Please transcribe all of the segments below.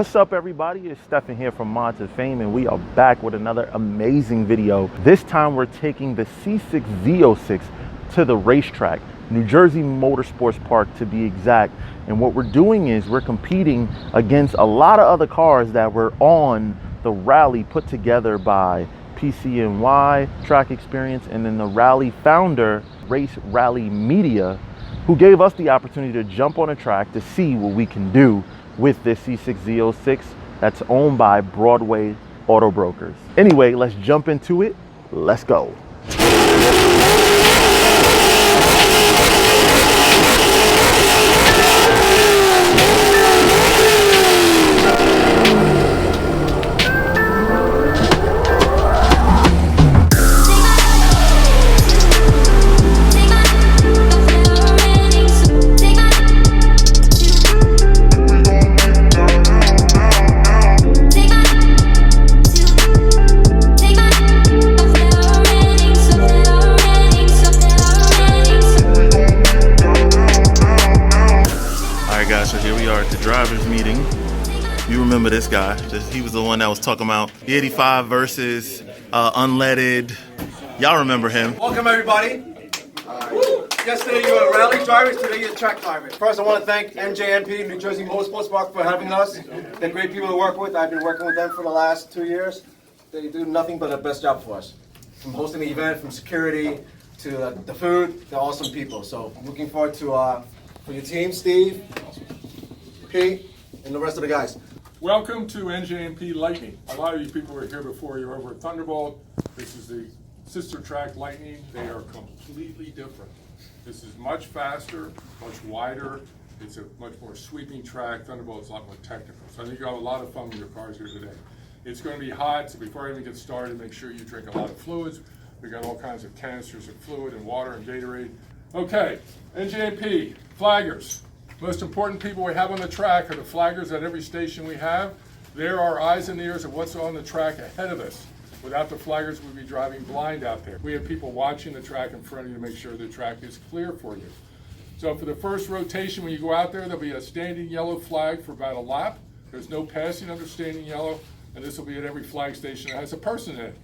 What's up, everybody? It's Stefan here from Mod2Fame, and we are back with another amazing video. This time we're taking the C6 Z06 to the racetrack, New Jersey Motorsports Park to be exact. And what we're doing is we're competing against a lot of other cars that were on the rally put together by PCNY Track Experience and then the rally founder, Race Rally Media, who gave us the opportunity to jump on a track to see what we can do with this C6 Z06 that's owned by Broadway Auto Brokers. Anyway, let's jump into it. Let's go. Drivers meeting. You remember this guy? He was the one that was talking about the 85 versus unleaded. Y'all remember him? Welcome, everybody. Yesterday you were rally drivers, today you're track drivers. First, I want to thank NJMP, New Jersey Motorsports Park, for having us. They're great people to work with. I've been working with them for the last 2 years. They do nothing but the best job for us. From hosting the event, from security, to the food, they're awesome people. So I'm looking forward to for your team, Steve, Pete, and the rest of the guys. Welcome to NJMP Lightning. A lot of you people were here before. You're over at Thunderbolt. This is the sister track Lightning. They are completely different. This is much faster, much wider. It's a much more sweeping track. Thunderbolt's a lot more technical. So I think you'll have a lot of fun with your cars here today. It's going to be hot, so before I even get started, make sure you drink a lot of fluids. We got all kinds of canisters of fluid and water and Gatorade. Okay, NJMP, flaggers. Most important people we have on the track are the flaggers at every station we have. They're our eyes and ears of what's on the track ahead of us. Without the flaggers, we'd be driving blind out there. We have people watching the track in front of you to make sure the track is clear for you. So for the first rotation, when you go out there, there'll be a standing yellow flag for about a lap. There's no passing under standing yellow, and this will be at every flag station that has a person in it.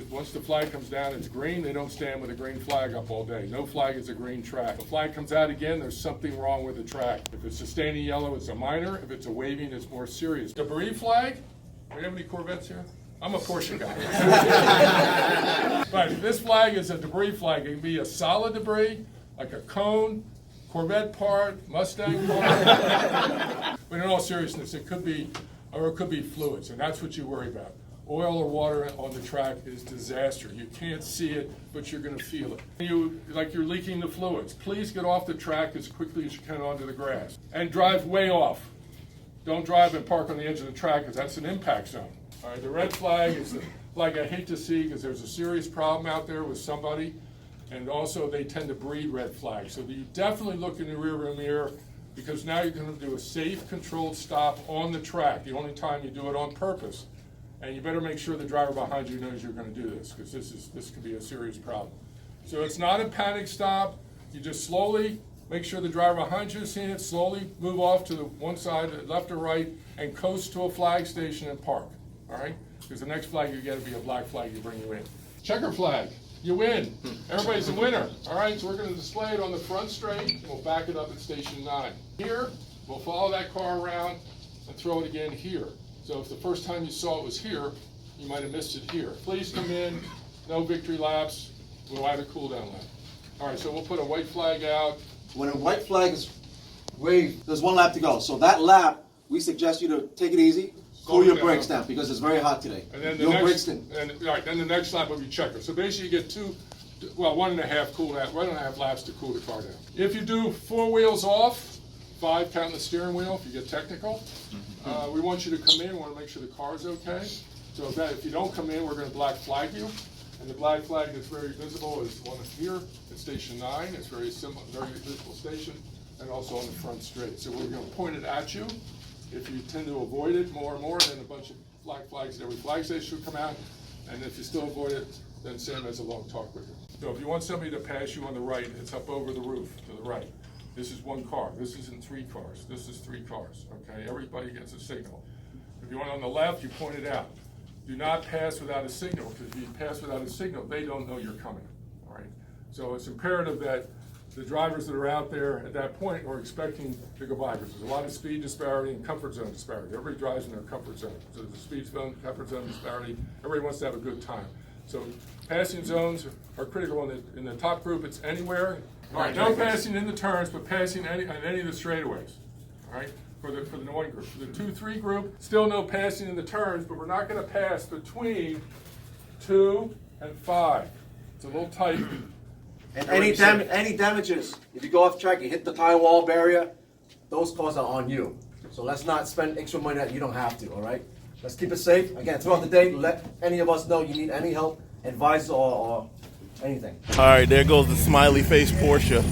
Once the flag comes down, it's green. They don't stand with a green flag up all day. No flag is a green track. If the flag comes out again, there's something wrong with the track. If it's a standing yellow, it's a minor. If it's a waving, it's more serious. Debris flag. Do we have any Corvettes here? I'm a Porsche guy. But this flag is a debris flag. It can be a solid debris, like a cone, Corvette part, Mustang part. But in all seriousness, it could be fluids, and that's what you worry about. Oil or water on the track is disaster. You can't see it, but you're going to feel it. You're leaking the fluids. Please get off the track as quickly as you can onto the grass. And drive way off. Don't drive and park on the edge of the track, because that's an impact zone. All right, the red flag is the flag I hate to see, because there's a serious problem out there with somebody. And also they tend to breed red flags. So you definitely look in the rearview mirror, because now you're going to do a safe, controlled stop on the track. The only time you do it on purpose. And you better make sure the driver behind you knows you're going to do this, because this could be a serious problem. So it's not a panic stop. You just slowly make sure the driver behind you is seeing it, slowly move off to the one side, left or right, and coast to a flag station and park, all right? Because the next flag you get will be a black flag to bring you in. Checker flag, you win. Everybody's a winner, all right? So we're going to display it on the front straight, and we'll back it up at station 9. Here, we'll follow that car around and throw it again here. So if the first time you saw it was here, you might have missed it here. Please come in, no victory laps, we'll add a cool down lap. All right, so we'll put a white flag out. When a white flag is waved, there's one lap to go. So that lap, we suggest you to take it easy, cool your brakes down, because it's very hot today. And then then the next lap will be checker. So basically you get 1.5 laps to cool the car down. If you do 4 wheels off, 5 counting the steering wheel if you get technical. We want you to come in. We want to make sure the car's okay. So if you don't come in, we're going to black flag you. And the black flag that's very visible is one here at station 9. It's very simple, very visible station, and also on the front straight. So we're going to point it at you. If you tend to avoid it more and more, then a bunch of black flags at every flag station will come out. And if you still avoid it, then Sam has a long talk with you. So if you want somebody to pass you on the right, it's up over the roof to the right. This is one car. This isn't 3 cars. This is 3 cars, okay? Everybody gets a signal. If you went on the left, you point it out. Do not pass without a signal, because if you pass without a signal, they don't know you're coming, all right? So it's imperative that the drivers that are out there at that point are expecting to go by, because there's a lot of speed disparity and comfort zone disparity. Everybody drives in their comfort zone. So there's a speed zone, comfort zone disparity. Everybody wants to have a good time. So passing zones are critical. In the top group, it's anywhere. All right, no passing in the turns, but passing on any of the straightaways, all right? For the 1 group. For the 2-3 group, still no passing in the turns, but we're not going to pass between 2 and 5. It's a little tight. And any damages, if you go off track, you hit the tire wall barrier, those costs are on you. So let's not spend extra money that you don't have to, all right? Let's keep it safe. Again, throughout the day, let any of us know you need any help, advice, or anything. All right, there goes the smiley face Porsche.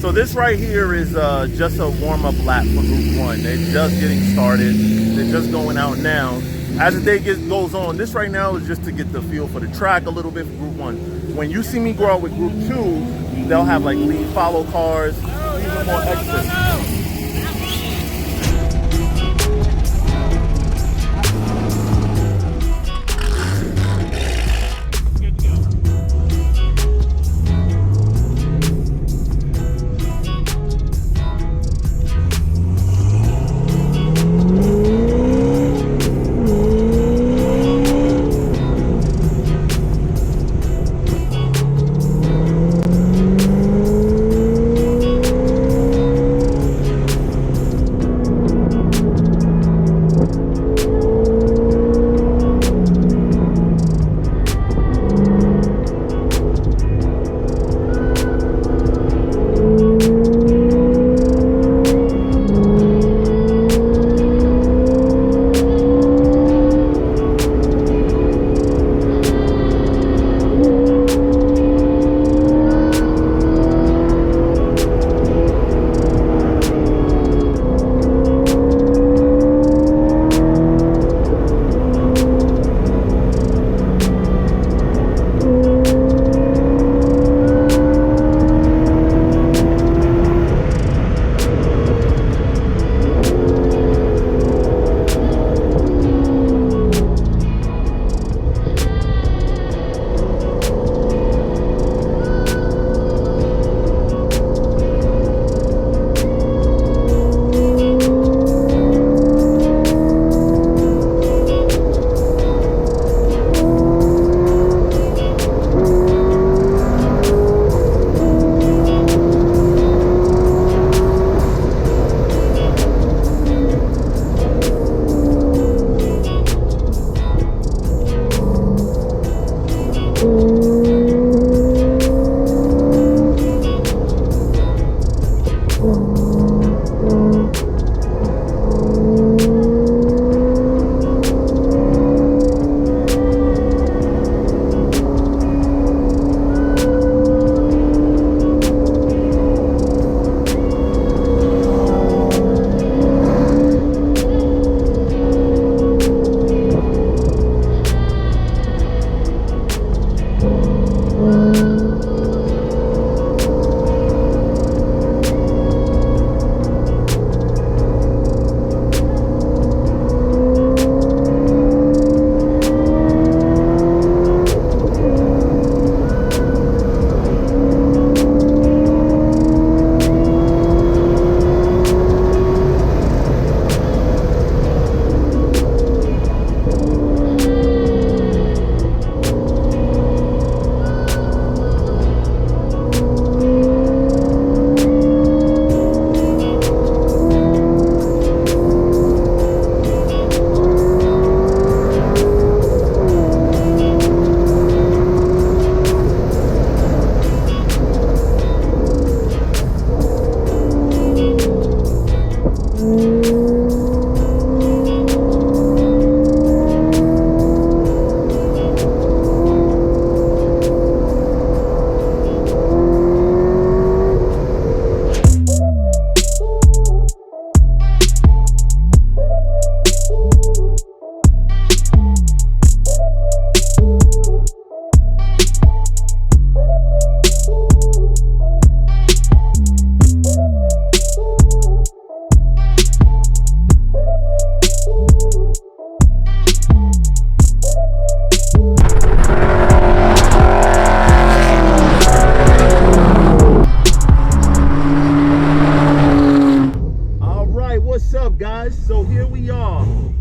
So this right here is just a warm-up lap for Group 1. They're just getting started. They're just going out now. As the day goes on, this right now is just to get the feel for the track a little bit for Group 1. When you see me go out with Group 2, they'll have like lead follow cars, even more extras.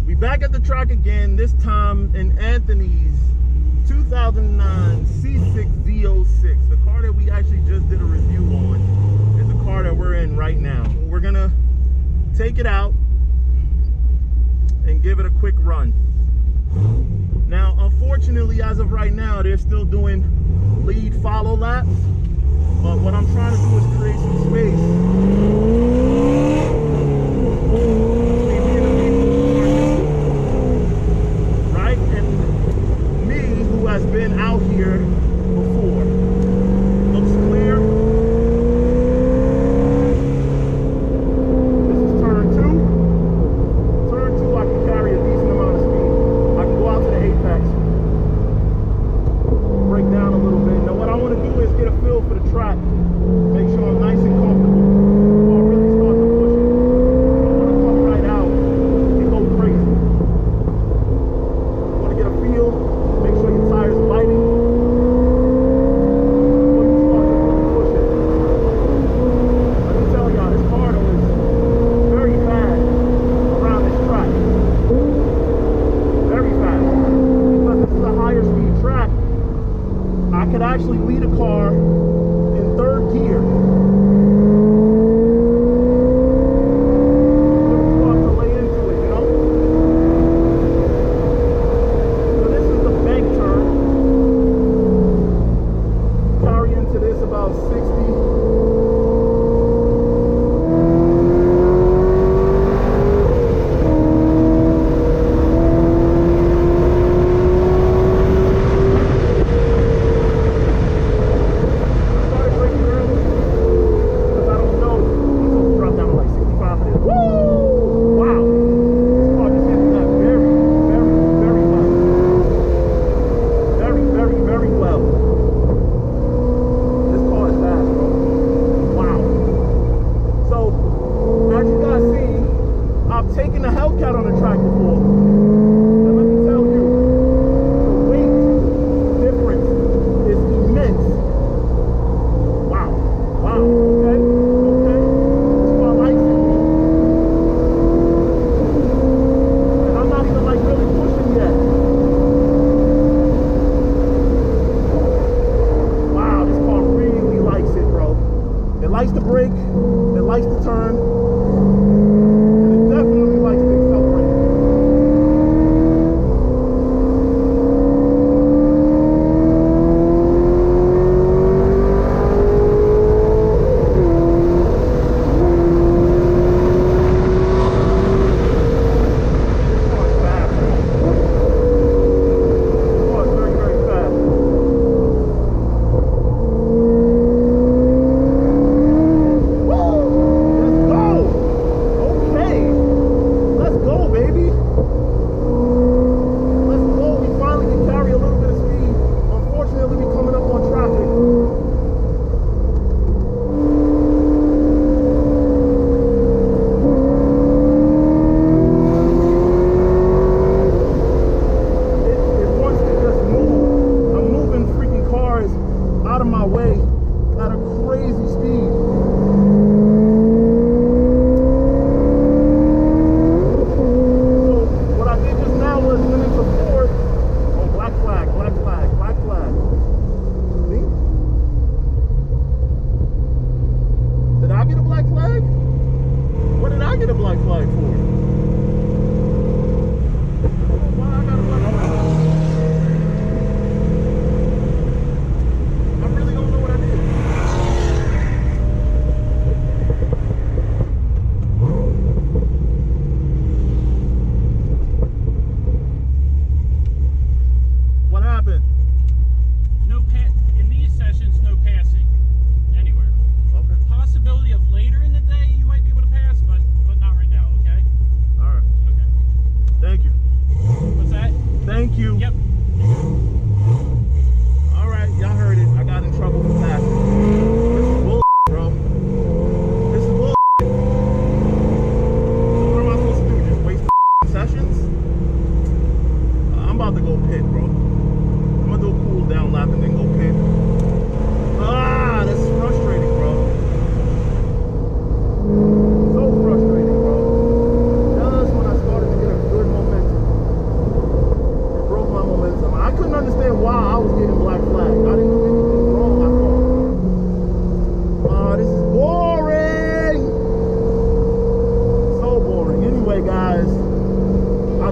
We back at the track again, this time in Anthony's 2009 C6 Z06. The car that we actually just did a review on is the car that we're in right now. We're gonna take it out and give it a quick run. Now, unfortunately, as of right now, they're still doing lead follow laps. But what I'm trying to do is create some space. Right? And me, who has been out here before. Looks clear. This is turn 2. Turn 2, I can carry a decent amount of speed. I can go out to the apex. Break down a little bit. Now what I want to do is get a feel for the track. Make sure I'm nice and comfortable before I really start to push it. I don't want to come right out and go crazy. You want to get a feel, make sure your tires are biting before you start to really push it. Let me tell y'all, this car though is very fast around this track. Very fast. Because this is a higher speed track, I could actually lead a car in 3rd gear. Start to lay into it, you know? So this is the bank turn. Carry into this about 60. Taken a Hellcat on the track before. And let me tell you, the weight difference is immense. Wow. Wow. Okay. Okay. This car likes it. And I'm not even like really pushing yet. Wow, this car really likes it, bro. It likes to brake. It likes to turn. Definitely likes to accelerate. This car is fast. This car is very, very fast. Woo! Let's go! Okay. Let's go, baby. Let's go. We finally can carry a little bit of speed. Unfortunately, we're coming up on traffic. It wants to just move. I'm moving freaking cars out of my way at a crazy speed. What I did just now was went into 4th. Oh, black flag, black flag, black flag. See? Did I get a black flag? What did I get a black flag for? Why I got a black flag? I really don't know what I did. What happened? In these sessions, no passing anywhere. Okay. Possibility of later in the day you might be able to pass, but not right now. Okay. All right. Okay. Thank you. What's that? Thank you. Yep. All right, y'all heard it. I got in trouble for passing. This is bull, bro. This is bull. So what am I supposed to do? Just waste sessions? I'm about to go pit, bro. I'm gonna do a cool down lap and then go pit. Ah, that's frustrating, bro. So frustrating, bro. Just when I started to get a good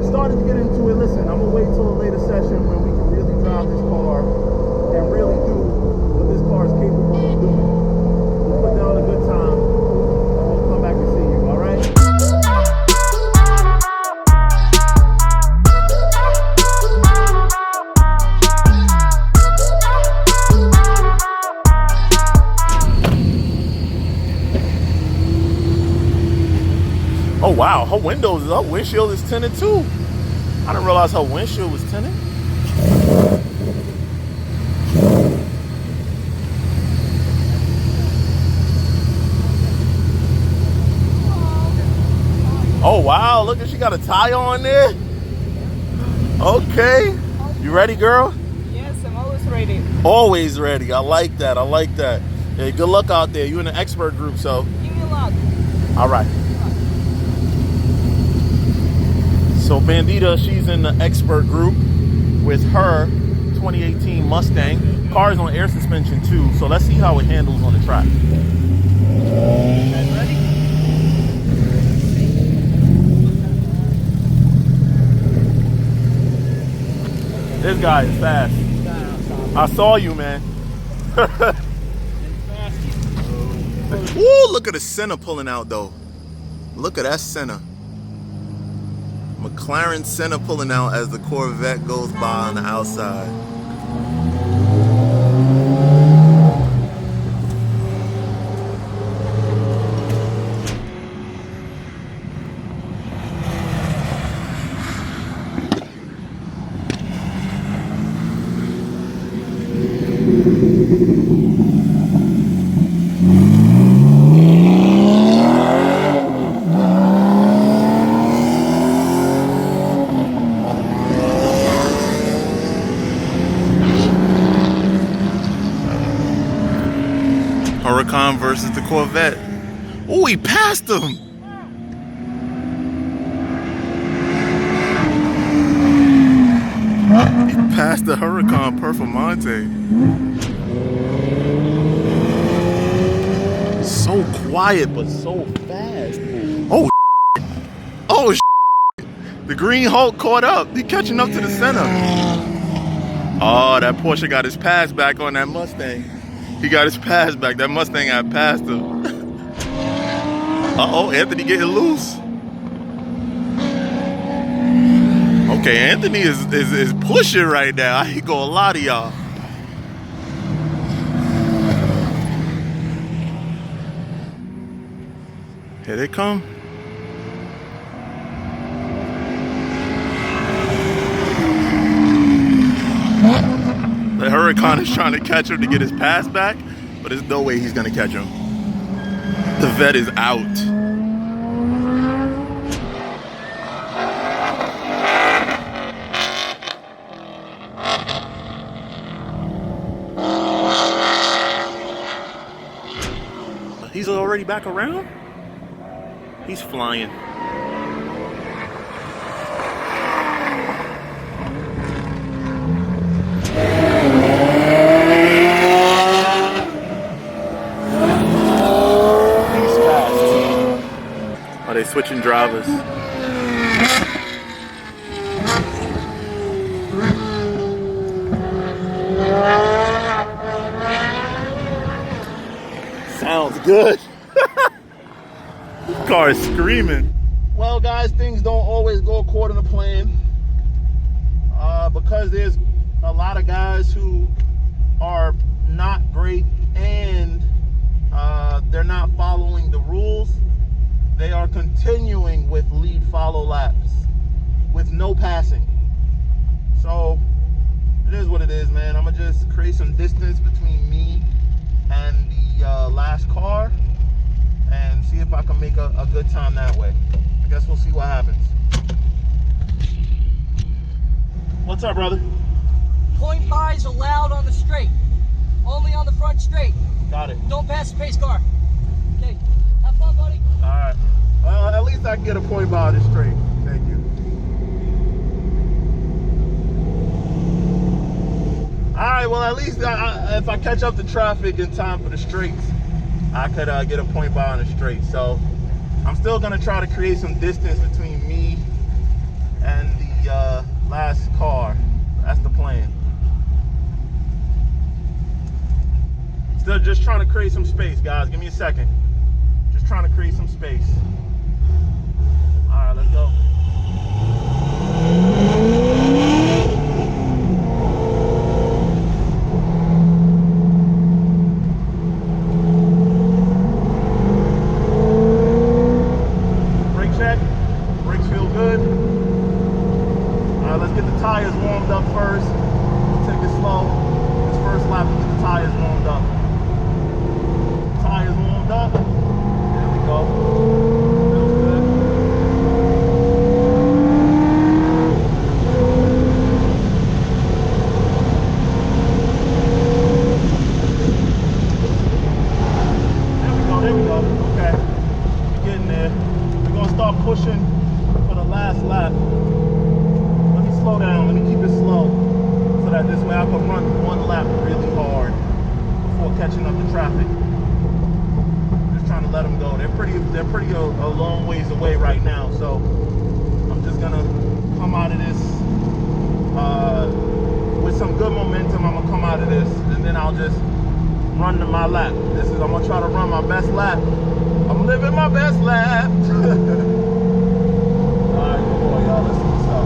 started to get into it. Listen, I'm gonna wait till a later session when we can really drive this car and really do what this car is capable of doing. We'll put down a good time and we'll come back and see you, all right? Oh wow, her windshield is tinted too. I didn't realize her windshield was tinted. Oh wow, look, she got a tire on there. Okay, you ready, girl? Yes, I'm always ready. Always ready. I like that. I like that. Hey, good luck out there. You in the expert group, so. Give me a lot. All right. So Bandita, she's in the expert group with her 2018 Mustang. Car is on air suspension too, so let's see how it handles on the track. Ready? This guy is fast. I saw you, man. Ooh, look at the center pulling out though. Look at that center. McLaren center pulling out as the Corvette goes by on the outside. Huracan versus the Corvette. Oh, he passed him. He passed the Huracan Performante. So quiet, but so fast. Oh, oh, the Green Hulk caught up. He catching up to the center. Oh, that Porsche got his pass back on that Mustang. He got his pass back. That Mustang had passed him. Uh-oh, Anthony getting loose. Okay, Anthony is pushing right now. I ain't gonna lie to y'all. Here they come. The Huracan is trying to catch him to get his pass back, but there's no way he's gonna catch him. The vet is out. He's already back around? He's flying. Are they switching drivers? Sounds good. Car is screaming. Well, guys, things don't always go according to plan. Because there's a lot of guys who are not great and they're not following the rules. They are continuing with lead follow laps with no passing. So it is what it is, man. I'm gonna just create some distance between me and the last car and see if I can make a good time that way. I guess we'll see what happens. What's up, brother? Point buys allowed on the straight. Only on the front straight. Got it. Don't pass the pace car. Okay. Have fun, buddy. All right. At least I can get a point by this straight. Thank you. All right. Well, at least if I catch up to traffic in time for the straights, I could get a point by on the straight. So I'm still gonna try to create some distance between me and the create some space, guys. Give me a second. Just trying to create some space. All right, let's go. Brake check. Brakes feel good. All right, let's get the tires warmed up first. We'll take it slow. This first lap, we'll get the tires warmed up. Tires warmed up. There we go. Feels good. There we go. Okay. We're getting there. We're gonna start pushing for the last lap. Let me slow down. Let me keep it slow so that this way I can run one lap really hard before catching up to traffic. Just trying to let them go. They're pretty a long ways away right now, so I'm just gonna come out of this with some good momentum. I'm gonna come out of this, and then I'll just run to my lap. I'm gonna try to run my best lap. I'm living my best lap. All right, good boy, y'all. Let's see what's up.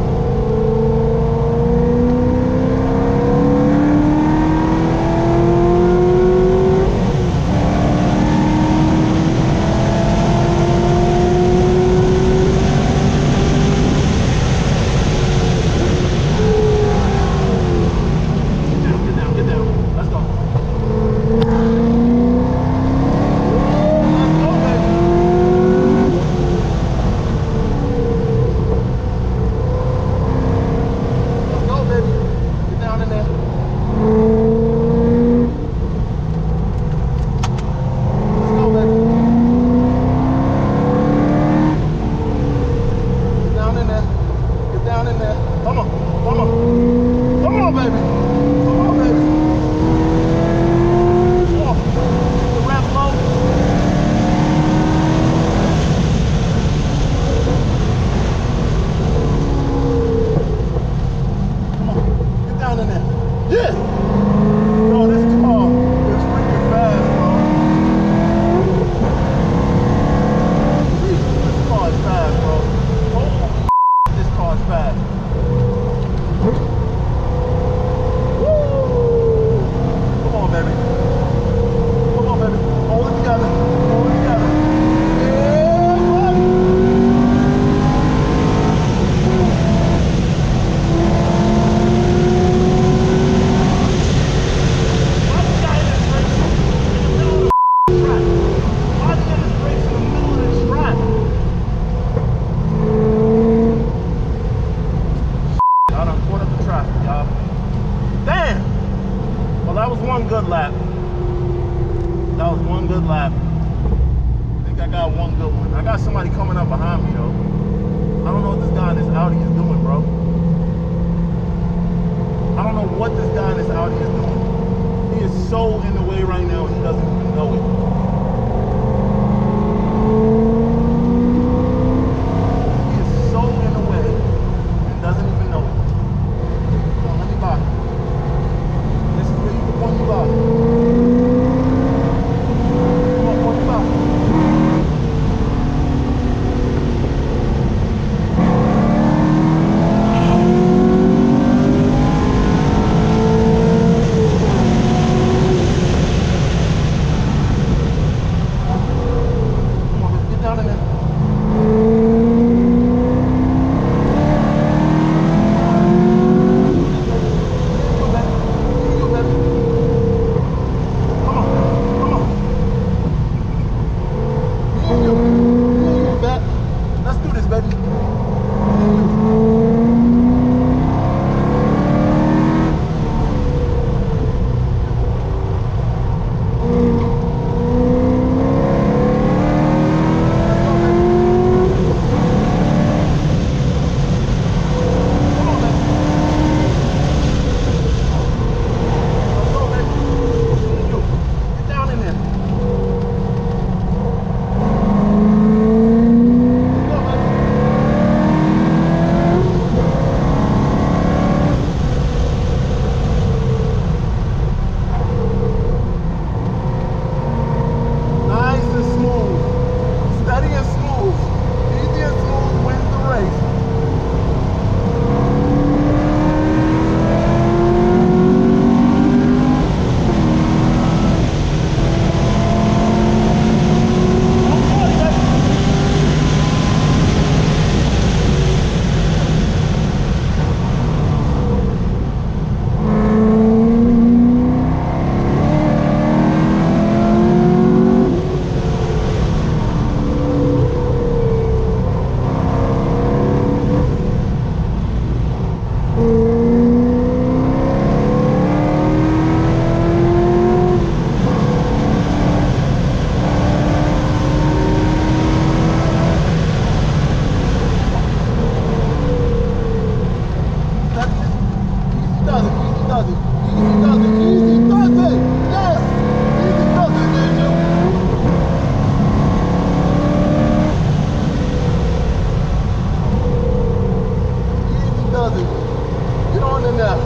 in there.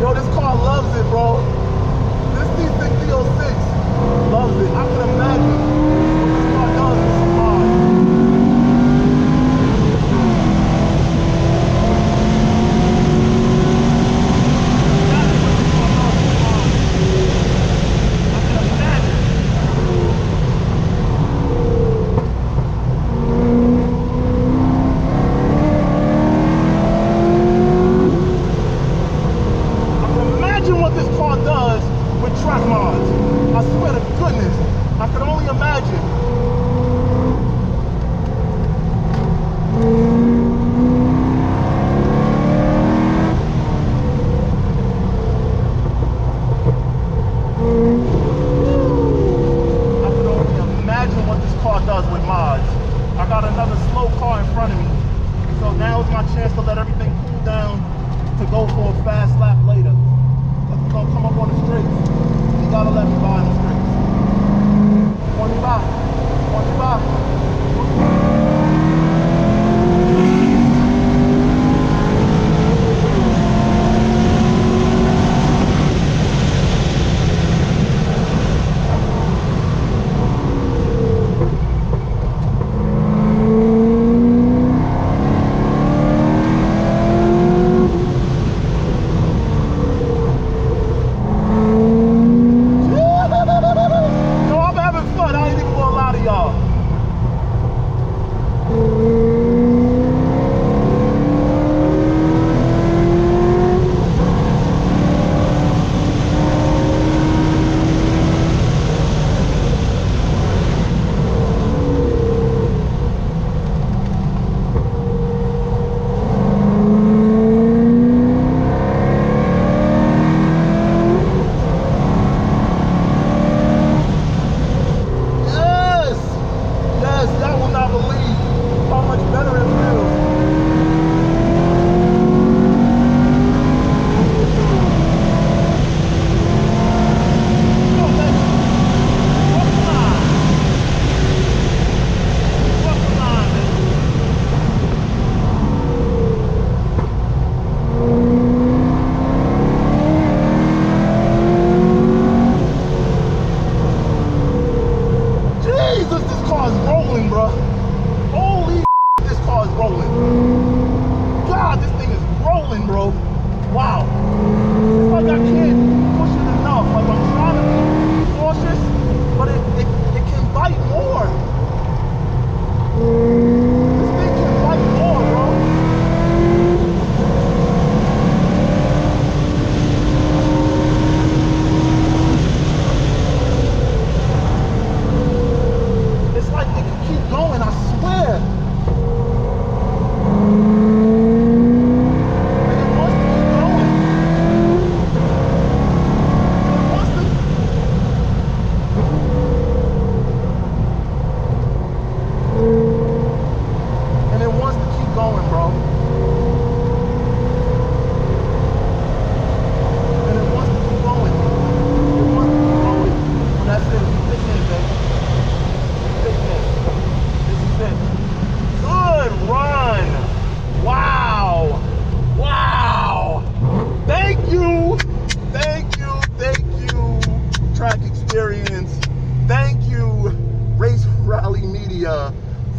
Yo, this car loves it, bro. This C6 Z06 loves it. I can imagine what this car does with some mods.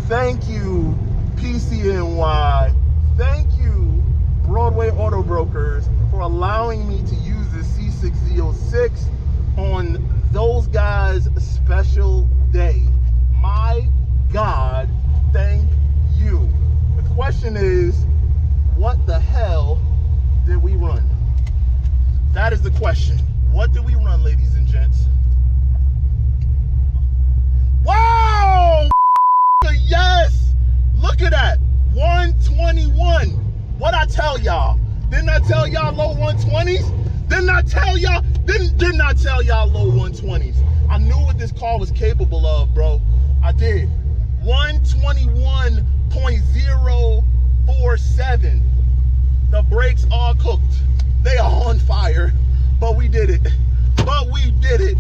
Thank you, PCNY. Thank you, Broadway Auto Brokers, for allowing me to use this C6 Z06 on those guys' special day. My God, thank you. The question is, what the hell did we run? That is the question. What did we run, ladies and gents? Wow! Yes! Look at that. 121. What'd I tell y'all? Didn't I tell y'all low 120s? Didn't I tell y'all? Didn't I tell y'all low 120s? I knew what this car was capable of, bro. I did. 121.047. The brakes are cooked. They are on fire. But we did it. But we did it.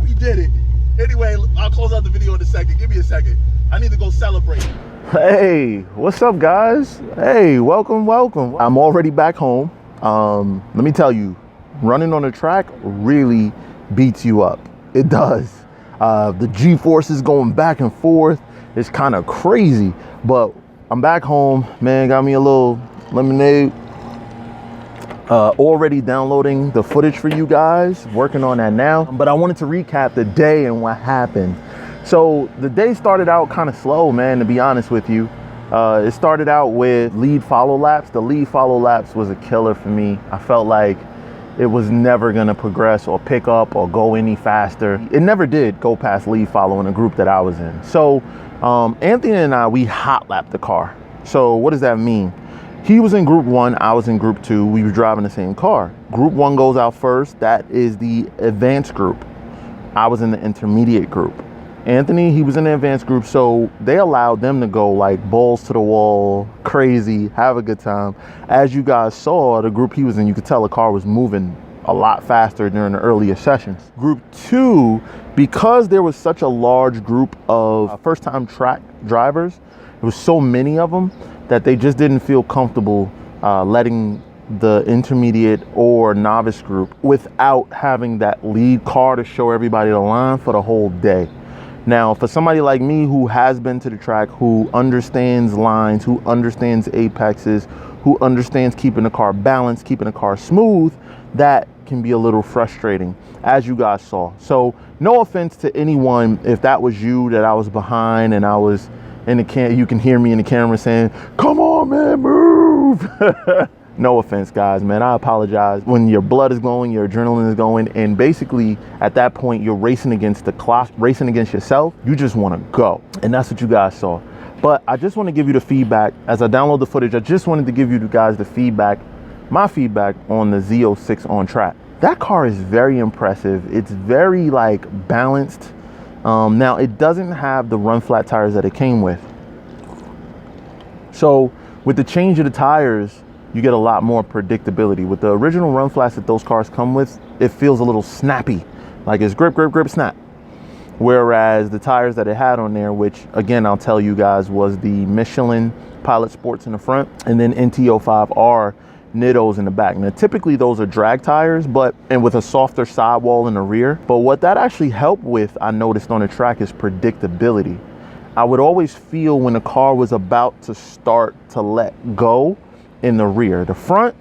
We did it. Anyway, I'll close out the video in a second. Give me a second. I need to go celebrate. Hey, what's up, guys? Hey, welcome, welcome. I'm already back home. Let me tell you, running on the track really beats you up. It does. The G-forces going back and forth. It's kind of crazy, but I'm back home, man. Got me a little lemonade. Already downloading the footage for you guys, working on that now. But I wanted to recap the day and what happened. So the day started out kind of slow, man, to be honest with you. It started out with lead follow laps. The lead follow laps was a killer for me. I felt like it was never gonna progress or pick up or go any faster. It never did go past lead follow in a group that I was in. So Anthony and I, we hot lapped the car. So what does that mean? He was in group 1, I was in group 2. We were driving the same car. Group 1 goes out first. That is the advanced group. I was in the intermediate group. Anthony, he was in the advanced group, so they allowed them to go like balls to the wall, crazy, have a good time. As you guys saw, the group he was in, you could tell the car was moving a lot faster during the earlier sessions. Group 2, because there was such a large group of first-time track drivers, there was so many of them that they just didn't feel comfortable letting the intermediate or novice group without having that lead car to show everybody the line for the whole day. Now, for somebody like me who has been to the track, who understands lines, who understands apexes, who understands keeping the car balanced, keeping the car smooth, that can be a little frustrating, as you guys saw. So no offense to anyone if that was you, that I was behind and I was in the you can hear me in the camera saying, "Come on, man, move." No offense, guys, man. I apologize. When your blood is going, your adrenaline is going, and basically at that point you're racing against the clock, racing against yourself. You just want to go, and that's what you guys saw. But I just want to give you the feedback as I download the footage. I just wanted to give you guys the feedback, my feedback on the Z06 on track. That car is very impressive. It's very like balanced. Now it doesn't have the run flat tires that it came with. So with the change of the tires, you get a lot more predictability. With the original run flats that those cars come with, it feels a little snappy, like it's grip, grip, grip, snap. Whereas the tires that it had on there, which again, I'll tell you guys, was the Michelin Pilot Sports in the front and then NT05R Nittos in the back. Now, typically those are drag tires, and with a softer sidewall in the rear. But what that actually helped with, I noticed on the track, is predictability. I would always feel when the car was about to start to let go in the rear. The front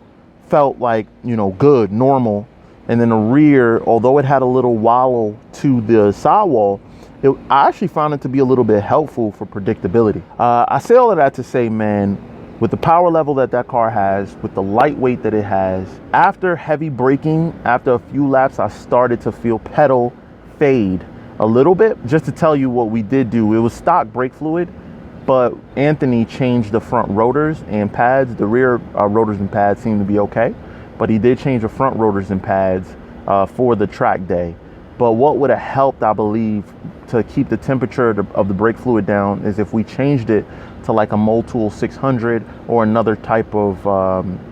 felt like, you know, good, normal. And then the rear, although it had a little wallow to the sidewall, I actually found it to be a little bit helpful for predictability. I say all of that to say, man, with the power level that that car has, with the lightweight that it has, after heavy braking, after a few laps, I started to feel pedal fade a little bit. Just to tell you what we did do, it was stock brake fluid, but Anthony changed the front rotors and pads. The rear rotors and pads seemed to be okay, but he did change the front rotors and pads for the track day. But what would have helped, I believe, to keep the temperature of the brake fluid down is if we changed it to like a Mod2 600 or another type of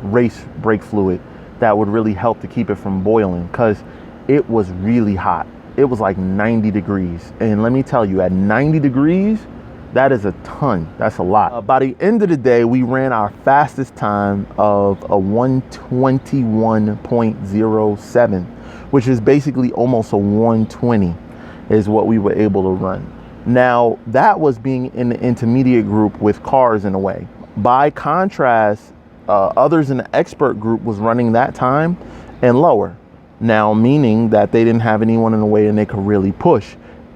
race brake fluid that would really help to keep it from boiling, because it was really hot. It was like 90 degrees. And let me tell you, at 90 degrees, that is a ton. That's a lot. By the end of the day, we ran our fastest time of a 121.07, which is basically almost a 120 is what we were able to run. Now, that was being in the intermediate group with cars in a way. By contrast, others in the expert group was running that time and lower. Now, meaning that they didn't have anyone in the way and they could really push.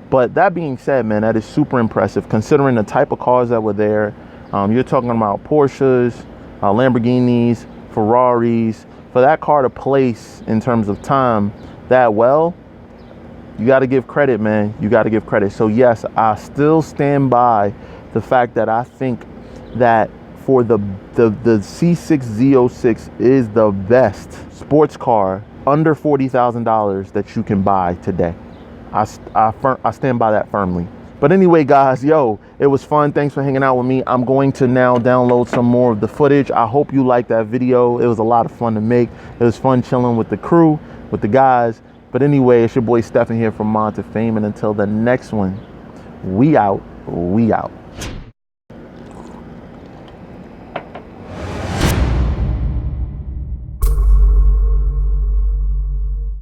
But that being said, man, that is super impressive considering the type of cars that were there. You're talking about Porsches, Lamborghinis, Ferraris. For that car to place in terms of time that well, you got to give credit, man. You got to give credit. So yes, I still stand by the fact that I think that for the C6 Z06 is the best sports car under $40,000 that you can buy today. I stand by that firmly. But anyway, guys, yo, it was fun. Thanks for hanging out with me. I'm going to now download some more of the footage. I hope you liked that video. It was a lot of fun to make. It was fun chilling with the crew, with the guys. But anyway, it's your boy Stephen here from Mod2Fame, and until the next one, we out.